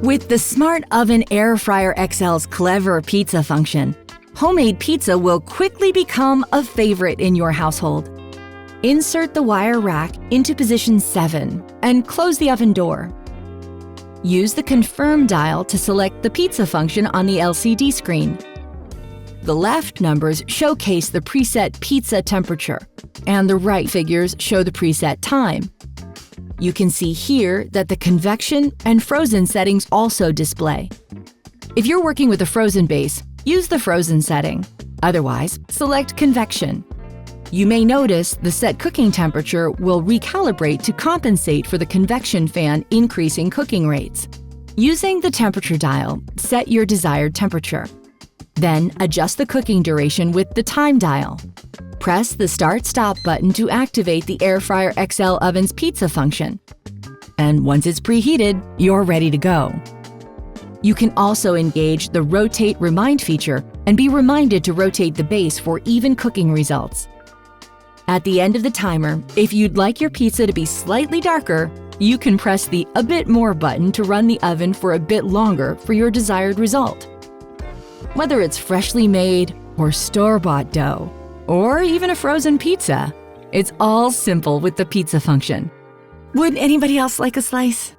With the Smart Oven Air Fryer XL's clever pizza function, homemade pizza will quickly become a favorite in your household. Insert the wire rack into position 7 and close the oven door. Use the Confirm dial to select the pizza function on the LCD screen. The left numbers showcase the preset pizza temperature, and the right figures show the preset time. You can see here that the convection and frozen settings also display. If you're working with a frozen base, use the frozen setting. Otherwise, select convection. You may notice the set cooking temperature will recalibrate to compensate for the convection fan increasing cooking rates. Using the temperature dial, set your desired temperature. Then adjust the cooking duration with the time dial. Press the Start/Stop button to activate the Air Fryer XL oven's pizza function. And once it's preheated, you're ready to go. You can also engage the Rotate Remind feature and be reminded to rotate the base for even cooking results. At the end of the timer, if you'd like your pizza to be slightly darker, you can press the A Bit More button to run the oven for a bit longer for your desired result. Whether it's freshly made or store-bought dough, or even a frozen pizza, it's all simple with the pizza function. Would anybody else like a slice?